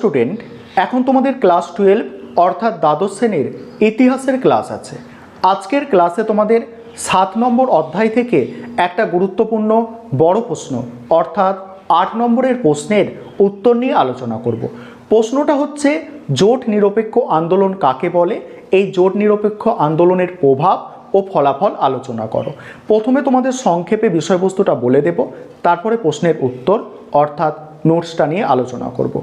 Student, এখন তোমাদের class 12 অর্থাৎ দ্বাদশ শ্রেণীর ইতিহাসের ক্লাস আছে। আজকের ক্লাসে তোমাদের 7 নম্বর অধ্যায় থেকে একটা গুরুত্বপূর্ণ বড় প্রশ্ন অর্থাৎ 8 নম্বরের প্রশ্নের উত্তর নিয়ে আলোচনা করব। প্রশ্নটা হচ্ছে জোট নিরপেক্ষ আন্দোলন কাকে বলে, এই জোট নিরপেক্ষ আন্দোলনের প্রভাব ও ফলাফল আলোচনা করো। প্রথমে তোমাদের সংক্ষেপে বিষয়বস্তুটা বলে দেব, তারপরে প্রশ্নের উত্তর অর্থাৎ নোটসটা নিয়ে আলোচনা করব।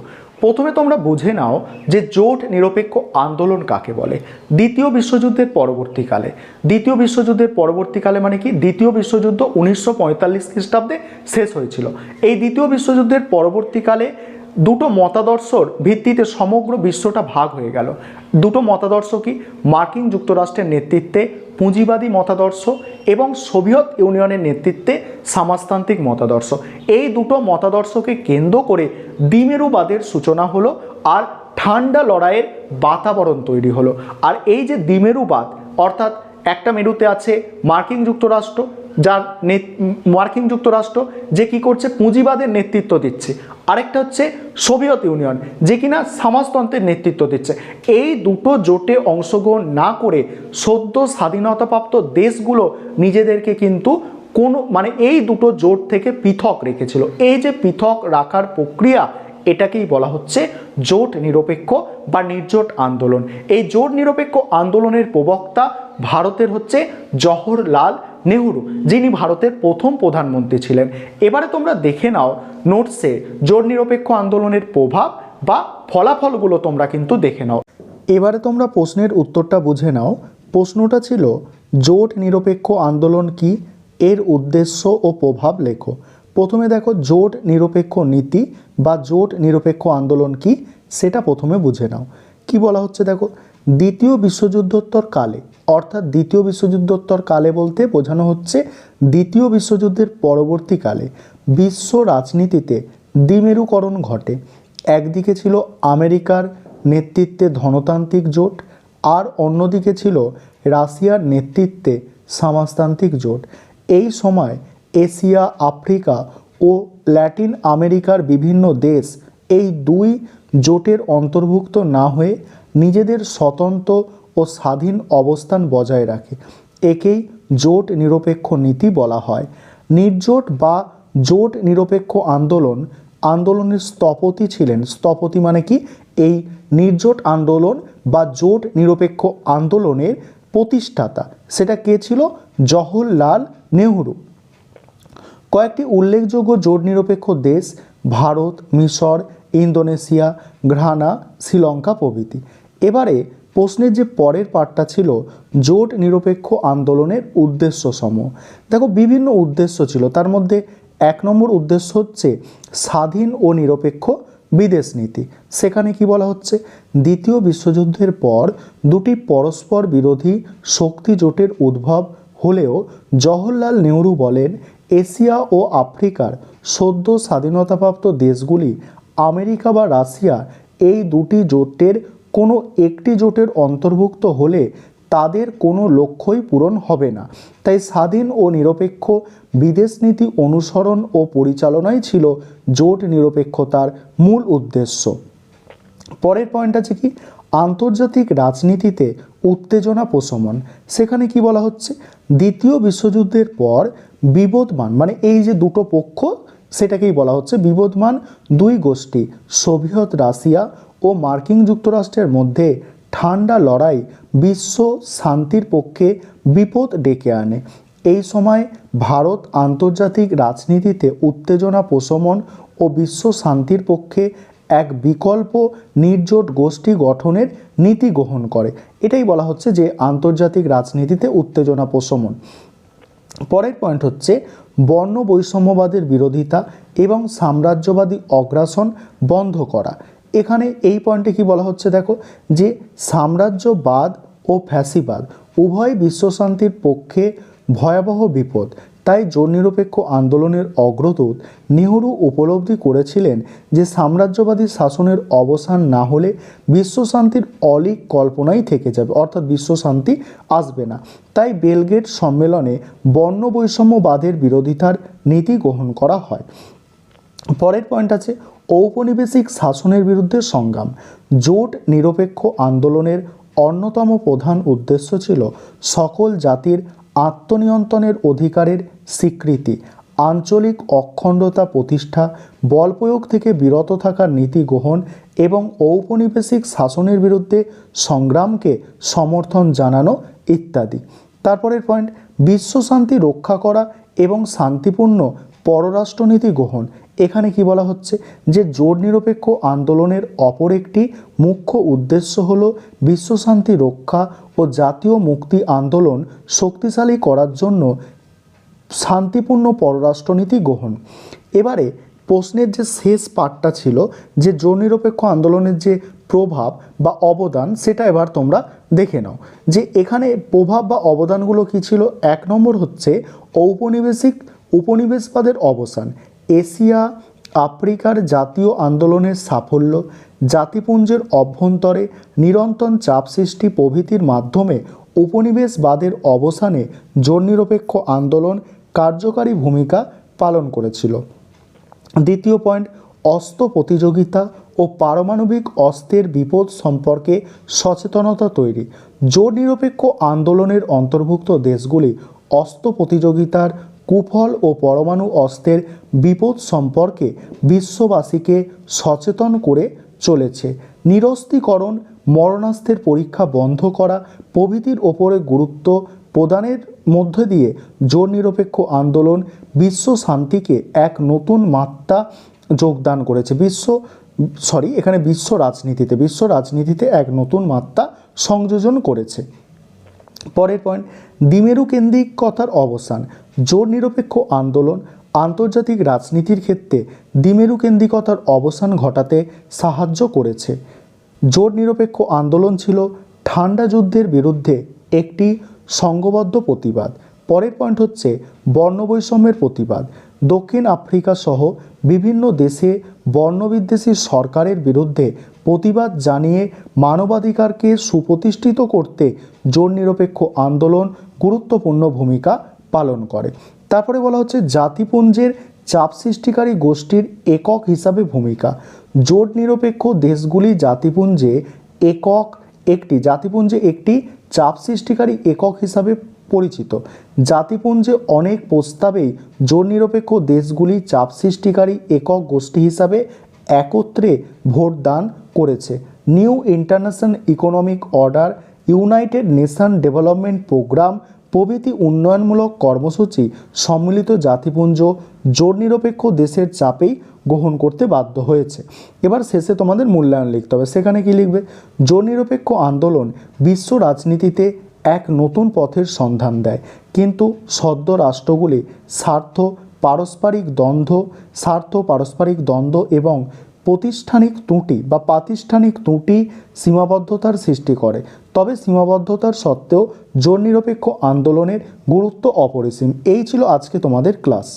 প্রথমে তোমরা বুঝে নাও যে জোট নিরপেক্ষ আন্দোলন কাকে বলে। দ্বিতীয় বিশ্বযুদ্ধের পরবর্তীকালে মানে কি, দ্বিতীয় বিশ্বযুদ্ধ 1945 খ্রিস্টাব্দে শেষ হয়েছিল। এই দ্বিতীয় বিশ্বযুদ্ধের পরবর্তীকালে দুটো মতাদর্শর ভিত্তিতে সমগ্র বিশ্বটা ভাগ হয়ে গেল। দুটো মতাদর্শ কি, মার্কিন যুক্তরাষ্ট্রের নেতৃত্বে পুঁজিবাদী মতাদর্শ এবং সোভিয়েত ইউনিয়নের নেতৃত্বে সমাজতান্ত্রিক মতাদর্শ। এই দুটো মতাদর্শকে কেন্দ্র করে দ্বিমেরুবাদের সূচনা হলো আর ঠান্ডা লড়াইয়ের বাতাবরণ তৈরি হলো। আর এই যে দ্বিমেরুবাদ অর্থাৎ একটা মেরুতে আছে মার্কিন যুক্তরাষ্ট্র যে কি করছে, পুঁজিবাদের নেতৃত্ব দিচ্ছে, আরেকটা হচ্ছে সোভিয়েত ইউনিয়ন যে কিনা সমাজতন্ত্রের নেতৃত্ব দিচ্ছে। এই দুটো জোটে অংশগ্রহণ না করে সদ্য স্বাধীনতাপ্রাপ্ত দেশগুলো নিজেদেরকে কিন্তু এই দুটো জোট থেকে পৃথক রেখেছিল। এই যে পৃথক রাখার প্রক্রিয়া, এটাকেই বলা হচ্ছে জোট নিরপেক্ষ বা নির্জোট আন্দোলন। এই জোট নিরপেক্ষ আন্দোলনের প্রবক্তা ভারতের হচ্ছে জওহরলাল নেহরু, যিনি ভারতের প্রথম প্রধানমন্ত্রী ছিলেন। এবারে তোমরা দেখে নাও নোটসে জোট নিরপেক্ষ আন্দোলনের প্রভাব বা ফলাফলগুলো তোমরা কিন্তু দেখে নাও। এবারে তোমরা প্রশ্নের উত্তরটা বুঝে নাও। প্রশ্নটা ছিল জোট নিরপেক্ষ আন্দোলন কি, এর উদ্দেশ্য ও প্রভাব লেখো। প্রথমে দেখো জোট নিরপেক্ষ নীতি বা জোট নিরপেক্ষ আন্দোলন কি সেটা প্রথমে বুঝে নাও। কি বলা হচ্ছে দেখো, দ্বিতীয় বিশ্বযুদ্ধোত্তর কালে অর্থাৎ দ্বিতীয় বিশ্বযুদ্ধোত্তর কালে বলতে বোঝানো হচ্ছে দ্বিতীয় বিশ্বযুদ্ধের পরবর্তীকালে বিশ্ব রাজনীতিতে দ্বিমেরুকরণ ঘটে। একদিকে ছিল আমেরিকার নেতৃত্বে ধনতান্ত্রিক জোট আর অন্যদিকে ছিল রাশিয়ার নেতৃত্বে সমাজতান্ত্রিক জোট। এই সময় এশিয়া, আফ্রিকা ও ল্যাটিন আমেরিকার বিভিন্ন দেশ এই দুই জোটের অন্তর্ভুক্ত না হয়ে নিজেদের স্বতন্ত্র ও স্বাধীন অবস্থান বজায় রাখে। একেই জোট নিরপেক্ষ নীতি বলা হয়। নির্জোট বা জোট নিরপেক্ষ আন্দোলনের স্থপতি ছিলেন, স্থপতি মানে কি, এই নির্জোট আন্দোলন বা জোট নিরপেক্ষ আন্দোলনের প্রতিষ্ঠাতা সেটা কে ছিল, জওহরলাল নেহরু। কয়েকটি উল্লেখযোগ্য জোট নিরপেক্ষ দেশ ভারত, মিশর, ইন্দোনেশিয়া, ঘানা, শ্রীলঙ্কা প্রভৃতি। এবারে প্রশ্নের যে পরের পার্টটা ছিল জোট নিরপেক্ষ আন্দোলনের উদ্দেশ্য সমূহ। দেখো বিভিন্ন উদ্দেশ্য ছিল, তার মধ্যে 1 নম্বর উদ্দেশ্য হচ্ছে স্বাধীন ও নিরপেক্ষ বিদেশ নীতি। সেখানে কি বলা হচ্ছে, দ্বিতীয় বিশ্বযুদ্ধের পর দুটি পরস্পর বিরোধী শক্তি জোটের উদ্ভব হলেও জওহরলাল নেহরু বলেন এশিয়া ও আফ্রিকার সদ্য স্বাধীনতাপ্রাপ্ত দেশগুলি আমেরিকা বা রাশিয়া এই দুটি জোটের কোনো একটি জোটের অন্তর্ভুক্ত হলে তাদের কোনো লক্ষ্যই পূরণ হবে না। তাই স্বাধীন ও নিরপেক্ষ বিদেশ নীতি অনুসরণ ও পরিচালনাই ছিল জোট নিরপেক্ষতার মূল উদ্দেশ্য। পরের পয়েন্ট আছে কি, আন্তর্জাতিক রাজনীতিতে উত্তেজনা প্রশমন। সেখানে কি বলা হচ্ছে, দ্বিতীয় বিশ্বযুদ্ধের পর বিবদমান মানে এই যে দুটো পক্ষ সেটাকেই বলা হচ্ছে বিবদমান দুই গোষ্ঠী সোভিয়েত রাশিয়া ও মার্কিন যুক্তরাষ্ট্রের মধ্যে ঠান্ডা লড়াই বিশ্ব শান্তির পক্ষে বিপদ ডেকে আনে। এই সময় ভারত আন্তর্জাতিক রাজনীতিতে উত্তেজনা প্রশমন ও বিশ্ব শান্তির পক্ষে এক বিকল্প নির্জোট গোষ্ঠী গঠনের নীতি গ্রহণ করে। এটাই বলা হচ্ছে যে আন্তর্জাতিক রাজনীতিতে উত্তেজনা প্রশমন। পরের পয়েন্ট হচ্ছে বর্ণ বৈষম্যবাদের বিরোধিতা এবং সাম্রাজ্যবাদী অগ্রাসন বন্ধ করা। এখানে এই পয়েন্টে কি বলা হচ্ছে দেখো, যে সাম্রাজ্যবাদ ও ফ্যাসিবাদ উভয় বিশ্বশান্তির পক্ষে ভয়াবহ বিপদ। তাই জোট নিরপেক্ষ আন্দোলনের অগ্রদূত নেহরু উপলব্ধি করেছিলেন যে সাম্রাজ্যবাদী শাসনের অবসান না হলে বিশ্বশান্তির অলীক কল্পনাই থেকে যাবে, অর্থাৎ বিশ্বশান্তি আসবে না। তাই বেলগ্রেড সম্মেলনে বর্ণ বৈষম্যবাদের বিরোধিতার নীতি গ্রহণ করা হয়। পরের পয়েন্ট আছে ঔপনিবেশিক শাসনের বিরুদ্ধে সংগ্রাম। জোট নিরপেক্ষ আন্দোলনের অন্যতম প্রধান উদ্দেশ্য ছিল সকল জাতির আত্মনিয়ন্ত্রণের অধিকারের স্বীকৃতি, আঞ্চলিক অখণ্ডতা প্রতিষ্ঠা, বল প্রয়োগ থেকে বিরত থাকার নীতি গ্রহণ এবং ঔপনিবেশিক শাসনের বিরুদ্ধে সংগ্রামকে সমর্থন জানানো ইত্যাদি। তারপরের পয়েন্ট, বিশ্বশান্তি রক্ষা করা এবং শান্তিপূর্ণ পররাষ্ট্রনীতি গ্রহণ। এখানে কি বলা হচ্ছে যে জোট নিরপেক্ষ আন্দোলনের অপর একটি মুখ্য উদ্দেশ্য হল বিশ্বশান্তি রক্ষা ও জাতীয় মুক্তি আন্দোলন শক্তিশালী করার জন্য শান্তিপূর্ণ পররাষ্ট্রনীতি গ্রহণ। এবারে প্রশ্নের যে শেষ পার্টটা ছিল যে জোট নিরপেক্ষ আন্দোলনের যে প্রভাব বা অবদান, সেটা এবার তোমরা দেখে নাও যে এখানে প্রভাব বা অবদানগুলো কী ছিল। 1 নম্বর হচ্ছে উপনিবেশবাদের অবসান, এশিয়া আফ্রিকার জাতীয় আন্দোলনের সাফল্য, জাতিপুঞ্জের অভ্যন্তরে নিরন্তর চাপ সৃষ্টি প্রভৃতির মাধ্যমে উপনিবেশবাদের অবসানে জোট নিরপেক্ষ আন্দোলন কার্যকারী ভূমিকা পালন করেছিল। দ্বিতীয় পয়েন্ট, অস্ত্র প্রতিযোগিতা ও পারমাণবিক অস্ত্রের বিপদ সম্পর্কে সচেতনতা তৈরি। জোট নিরপেক্ষ আন্দোলনের অন্তর্ভুক্ত দেশগুলি অস্ত্র প্রতিযোগিতার কুফল ও পরমাণু অস্ত্রের বিপদ সম্পর্কে বিশ্ববাসীকে সচেতন করে চলেছে। নিরস্ত্রীকরণ, মরণাস্ত্রের পরীক্ষা বন্ধ করা প্রভৃতির ওপরে গুরুত্ব প্রদানের মধ্য দিয়ে জোট নিরপেক্ষ আন্দোলন বিশ্ব শান্তিকে এক নতুন মাত্রা যোগদান করেছে। বিশ্ব রাজনীতিতে এক নতুন মাত্রা সংযোজন করেছে। পরের পয়েন্ট, দ্বিমেরু কেন্দ্রিকতার অবসান। জোট নিরপেক্ষ আন্দোলন আন্তর্জাতিক রাজনীতির ক্ষেত্রে দ্বিমেরু কেন্দ্রিকতার অবসান ঘটাতে সাহায্য করেছে। জোট নিরপেক্ষ আন্দোলন ছিল ঠান্ডা যুদ্ধের বিরুদ্ধে একটি সংঘবদ্ধ প্রতিবাদ। পরের পয়েন্ট হচ্ছে বর্ণবৈষম্যের প্রতিবাদ। দক্ষিণ আফ্রিকা সহ বিভিন্ন দেশে বর্ণবিদ্বেষী সরকারের বিরুদ্ধে প্রতিবাদ জানিয়ে মানবাধিকারকে সুপ্রতিষ্ঠিত করতে জোট নিরপেক্ষ আন্দোলন গুরুত্বপূর্ণ ভূমিকা পালন করে। তারপরে বলা হচ্ছে জাতিপুঞ্জের চাপ সৃষ্টিকারী গোষ্ঠীর একক হিসাবে ভূমিকা। জোট নিরপেক্ষ দেশগুলি জাতিপুঞ্জে একটি চাপ সৃষ্টিকারী একক হিসাবে পরিচিত। জাতিপুঞ্জে অনেক প্রস্তাবেই জোট নিরপেক্ষ দেশগুলি চাপ সৃষ্টিকারী একক গোষ্ঠী হিসাবে একত্রে ভোট দান করেছে। New international economic order, United Nation development programme প্রভৃতি উন্নয়নমূলক কর্মসূচি সম্মিলিত জাতিপুঞ্জ জোট নিরপেক্ষ দেশের চাপেই গ্রহণ করতে বাধ্য হয়েছে। এবার শেষে তোমাদের মূল্যায়ন লিখতে হবে। সেখানে কি লিখবে? জোট নিরপেক্ষ আন্দোলন বিশ্ব রাজনীতিতে এক নতুন পথের সন্ধান দেয়, কিন্তু সদ্য রাষ্ট্রগুলি পারস্পরিক দ্বন্দ্ব এবং প্রাতিষ্ঠানিক ত্রুটি সীমাবদ্ধতার সৃষ্টি করে। তবে সীমাবদ্ধতার সত্ত্বেও জোট নিরপেক্ষ আন্দোলনের গুরুত্ব অপরিসীম। এই ছিল আজকে তোমাদের ক্লাস।